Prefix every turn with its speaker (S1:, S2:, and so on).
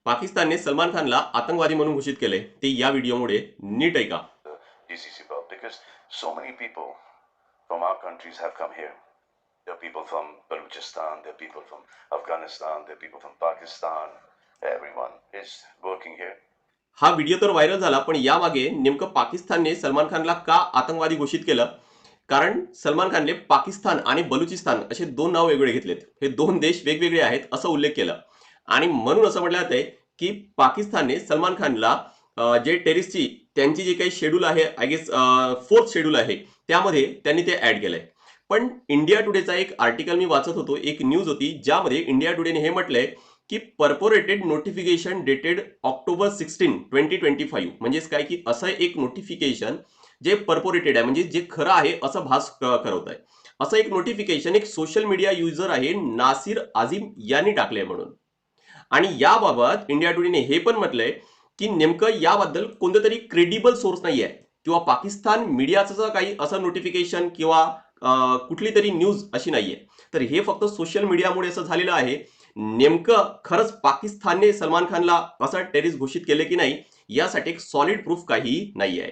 S1: पाकिस्तानने सलमान खानला आतंकवादी म्हणून घोषित केले ते या व्हिडिओमुळे नीट ऐका.
S2: GCC belt because so many people from our countries have come here. There are people from Balochistan, there are people from Afghanistan, there are people from Pakistan. Everyone is working here.
S1: हा video तर viral झाला, पण यामागे नेमकं पाकिस्तानने सलमान खानला का आतंकवादी घोषित केलं? कारण सलमान खानने पाकिस्तान आणि बलुचिस्तान असे दोन नाव वेगवेगळे घेतलेत. हे दोन देश वेगवेगळे आहेत असं उल्लेख केला आणि म्हणून असं म्हटलं जातंय की पाकिस्तानने सलमान खानला जे टेरिसची त्यांची जी काही शेड्यूल आहे, आय गेस 4th शेड्यूल आहे, त्यामध्ये त्यांनी ते ऍड केलंय. पण इंडिया टुडेचा एक आर्टिकल मी वाचत होतो, एक न्यूज होती ज्यामध्ये इंडिया टुडेने हे म्हटलंय की पर्पोरेटेड नोटिफिकेशन डेटेड ऑक्टोबर 16, 2025 म्हणजेच काय की असं एक नोटिफिकेशन जे पर्पोरेटेड आहे, म्हणजे जे खरं आहे असं भास करवत आहे. असं एक नोटिफिकेशन एक सोशल मीडिया युजर आहे नासिर आझिम यांनी टाकलंय म्हणून. आणि याबाबत इंडिया टुडेने हे पण म्हटलंय की नेमकं याबद्दल कोणतं तरी क्रेडिबल सोर्स नाहीये किंवा पाकिस्तान मीडियाचं काही असं नोटिफिकेशन किंवा कुठली तरी न्यूज अशी नाहीये. तर हे फक्त सोशल मीडियामुळे असं झालेलं आहे. नेमकं खरंच पाकिस्तानने सलमान खानला असं टेररिस्ट घोषित केले की नाही यासाठी एक सॉलिड प्रूफ काही नाहीये.